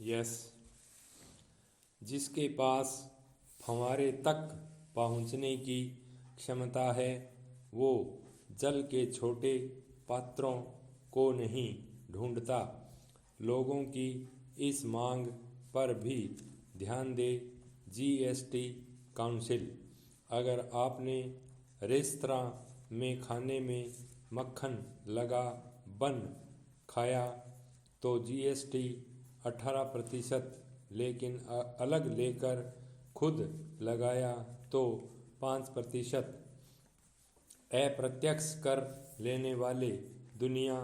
Yes. जिसके पास फंवारे तक पहुंचने की क्षमता है वो जल के छोटे पात्रों को नहीं ढूंढता। लोगों की इस मांग पर भी ध्यान दे जीएसटी काउंसिल। अगर आपने रेस्तरां में खाने में मक्खन लगा बन खाया तो जीएसटी 18%, लेकिन अलग लेकर खुद लगाया तो 5%। अप्रत्यक्ष कर लेने वाले दुनिया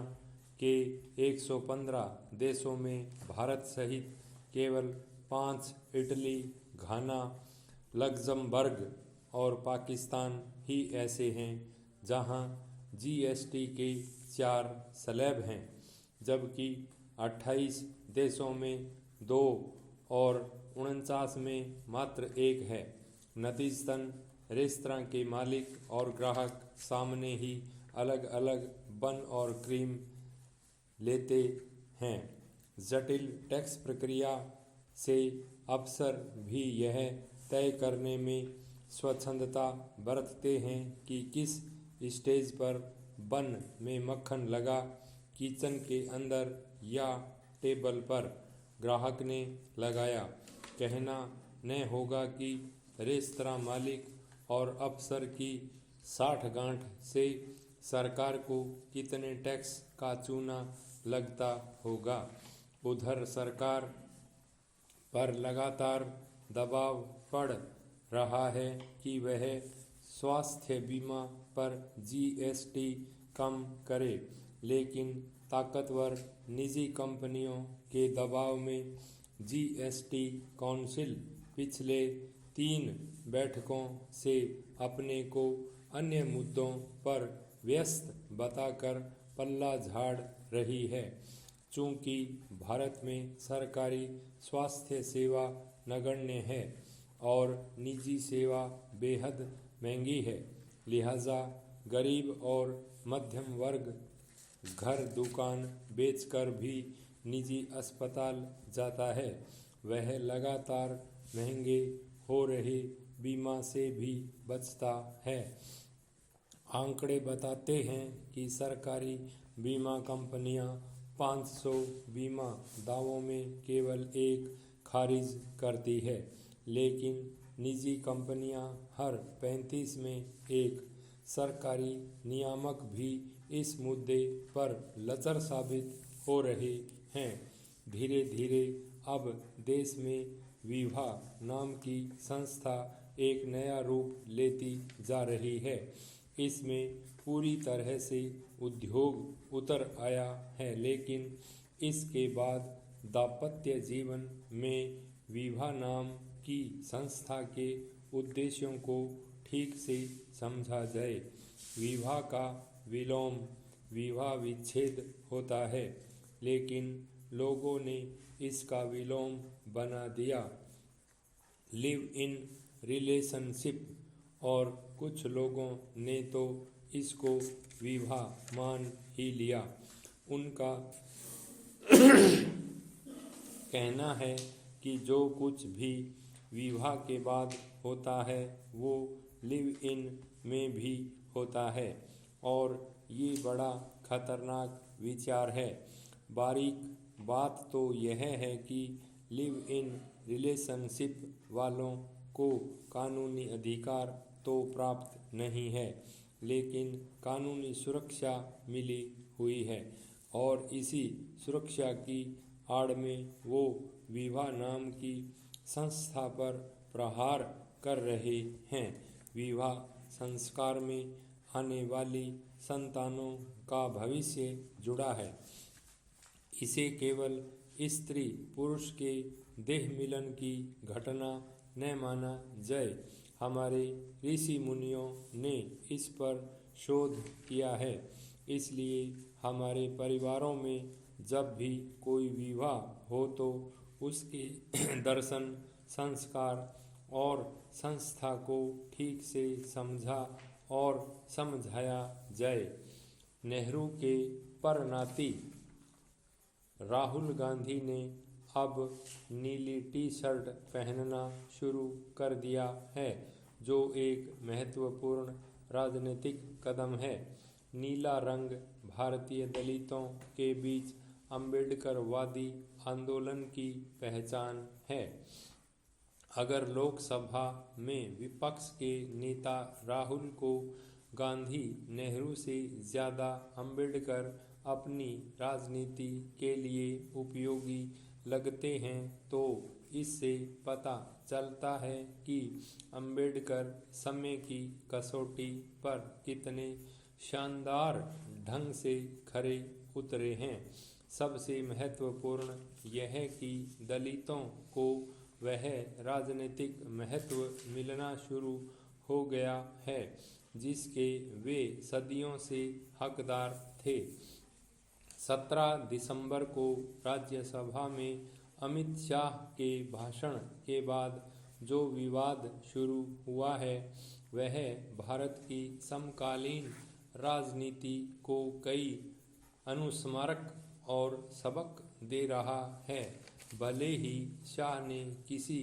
के 115 देशों में भारत सहित केवल 5 इटली, घाना, लग्जमबर्ग और पाकिस्तान ही ऐसे हैं जहां जीएसटी के 4 स्लैब हैं, जबकि 28 देशों में 2 और 49 में मात्र 1 है। नतीजतन रेस्तरां के मालिक और ग्राहक सामने ही अलग अलग बन और क्रीम लेते हैं। जटिल टैक्स प्रक्रिया से अफसर भी यह तय करने में स्वच्छंदता बरतते हैं कि किस स्टेज पर बन में मक्खन लगा, किचन के अंदर या टेबल पर ग्राहक ने लगाया। कहना न होगा कि रेस्तरां मालिक और अफसर की साठगांठ से सरकार को कितने टैक्स का चूना लगता होगा। उधर सरकार पर लगातार दबाव पड़ रहा है कि वह स्वास्थ्य बीमा पर जीएसटी कम करे, लेकिन ताकतवर निजी कंपनियों के दबाव में जीएसटी काउंसिल पिछले 3 बैठकों से अपने को अन्य मुद्दों पर व्यस्त बताकर पल्ला झाड़ रही है। चूंकि भारत में सरकारी स्वास्थ्य सेवा नगण्य है और निजी सेवा बेहद महंगी है, लिहाजा गरीब और मध्यम वर्ग घर दुकान बेचकर भी निजी अस्पताल जाता है। वह लगातार महंगे हो रहे बीमा से भी बचता है। आंकड़े बताते हैं कि सरकारी बीमा कंपनियां 500 बीमा दावों में केवल 1 खारिज करती है, लेकिन निजी कंपनियां हर 35 में 1। सरकारी नियामक भी इस मुद्दे पर लचर साबित हो रहे हैं। धीरे धीरे अब देश में विभा नाम की संस्था एक नया रूप लेती जा रही है। इसमें पूरी तरह से उद्योग उतर आया है, लेकिन इसके बाद दाम्पत्य जीवन में विभा नाम की संस्था के उद्देश्यों को ठीक से समझा जाए। विवाह का विलोम विवाह विच्छेद होता है, लेकिन लोगों ने इसका विलोम बना दिया लिव इन रिलेशनशिप, और कुछ लोगों ने तो इसको विवाह मान ही लिया। उनका कहना है कि जो कुछ भी विवाह के बाद होता है वो लिव इन में भी होता है, और ये बड़ा खतरनाक विचार है। बारीक बात तो यह है कि लिव इन रिलेशनशिप वालों को कानूनी अधिकार तो प्राप्त नहीं है, लेकिन कानूनी सुरक्षा मिली हुई है, और इसी सुरक्षा की आड़ में वो विवाह नाम की संस्था पर प्रहार कर रहे हैं। विवाह संस्कार में आने वाली संतानों का भविष्य जुड़ा है। इसे केवल स्त्री पुरुष के देह मिलन की घटना न माना जाए। हमारे ऋषि मुनियों ने इस पर शोध किया है, इसलिए हमारे परिवारों में जब भी कोई विवाह हो तो उसके दर्शन, संस्कार और संस्था को ठीक से समझा और समझाया जाए। नेहरू के परनाती राहुल गांधी ने अब नीली टी शर्ट पहनना शुरू कर दिया है, जो एक महत्वपूर्ण राजनीतिक कदम है। नीला रंग भारतीय दलितों के बीच अम्बेडकरवादी आंदोलन की पहचान है। अगर लोकसभा में विपक्ष के नेता राहुल को गांधी नेहरू से ज़्यादा अम्बेडकर अपनी राजनीति के लिए उपयोगी लगते हैं, तो इससे पता चलता है कि अम्बेडकर समय की कसौटी पर कितने शानदार ढंग से खरे उतरे हैं। सबसे महत्वपूर्ण यह है कि दलितों को वह राजनीतिक महत्व मिलना शुरू हो गया है जिसके वे सदियों से हकदार थे। 17 दिसंबर को राज्यसभा में अमित शाह के भाषण के बाद जो विवाद शुरू हुआ है, वह भारत की समकालीन राजनीति को कई अनुस्मारक और सबक दे रहा है। भले ही शाह ने किसी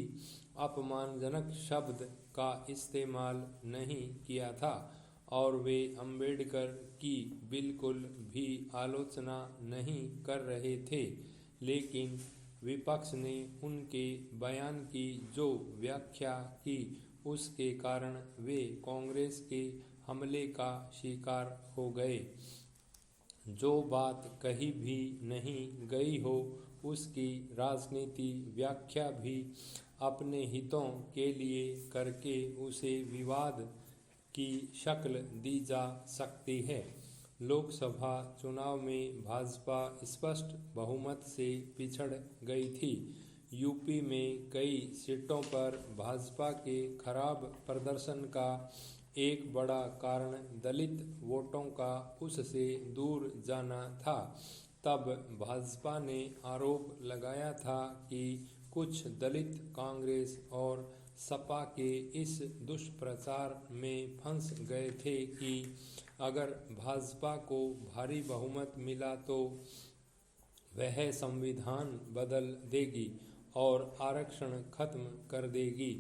अपमानजनक शब्द का इस्तेमाल नहीं किया था और वे अम्बेडकर की बिल्कुल भी आलोचना नहीं कर रहे थे, लेकिन विपक्ष ने उनके बयान की जो व्याख्या की, उसके कारण वे कांग्रेस के हमले का शिकार हो गए। जो बात कही भी नहीं गई हो, उसकी राजनीति व्याख्या भी अपने हितों के लिए करके उसे विवाद की शक्ल दी जा सकती है। लोकसभा चुनाव में भाजपा स्पष्ट बहुमत से पिछड़ गई थी। यूपी में कई सीटों पर भाजपा के खराब प्रदर्शन का एक बड़ा कारण दलित वोटों का उससे दूर जाना था। तब भाजपा ने आरोप लगाया था कि कुछ दलित कांग्रेस और सपा के इस दुष्प्रचार में फंस गए थे कि अगर भाजपा को भारी बहुमत मिला तो वह संविधान बदल देगी और आरक्षण खत्म कर देगी।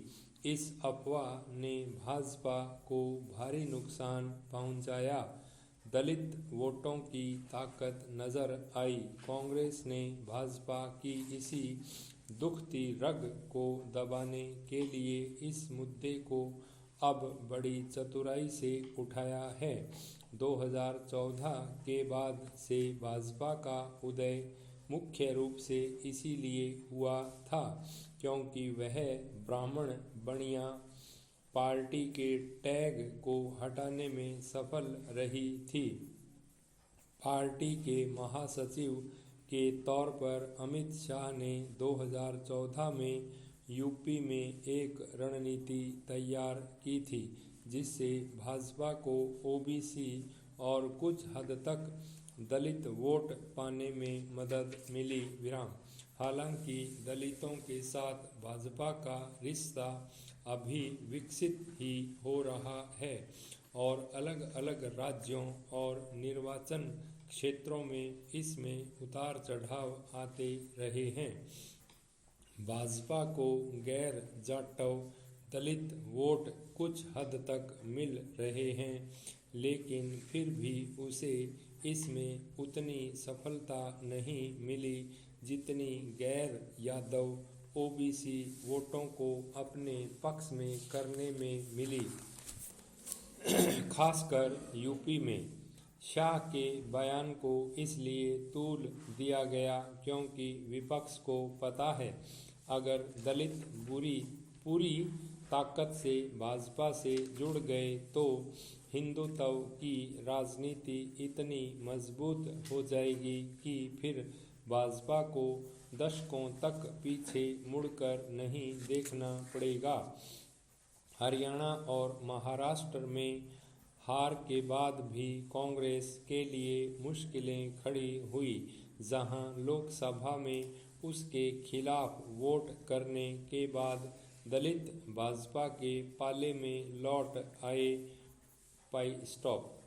इस अफवाह ने भाजपा को भारी नुकसान पहुंचाया। दलित वोटों की ताकत नजर आई। कांग्रेस ने भाजपा की इसी दुखती रग को दबाने के लिए इस मुद्दे को अब बड़ी चतुराई से उठाया है। 2014 के बाद से भाजपा का उदय मुख्य रूप से इसीलिए हुआ था क्योंकि वह ब्राह्मण बनिया पार्टी के टैग को हटाने में सफल रही थी। पार्टी के महासचिव के तौर पर अमित शाह ने 2014 में यूपी में एक रणनीति तैयार की थी जिससे भाजपा को ओबीसी और कुछ हद तक दलित वोट पाने में मदद मिली। हालांकि दलितों के साथ भाजपा का रिश्ता अभी विकसित ही हो रहा है और अलग अलग राज्यों और निर्वाचन क्षेत्रों में इसमें उतार चढ़ाव आते रहे हैं। भाजपा को गैर जाटव दलित वोट कुछ हद तक मिल रहे हैं, लेकिन फिर भी उसे इसमें उतनी सफलता नहीं मिली जितनी गैर यादव ओबीसी वोटों को अपने पक्ष में करने में मिली। खासकर यूपी में शाह के बयान को इसलिए तूल दिया गया क्योंकि विपक्ष को पता है अगर दलित पूरी ताकत से भाजपा से जुड़ गए तो हिंदुत्व की राजनीति इतनी मजबूत हो जाएगी कि फिर भाजपा को दशकों तक पीछे मुड़कर नहीं देखना पड़ेगा। हरियाणा और महाराष्ट्र में हार के बाद भी कांग्रेस के लिए मुश्किलें खड़ी हुई, जहां लोकसभा में उसके खिलाफ वोट करने के बाद दलित भाजपा के पाले में लौट आए। स्टॉप।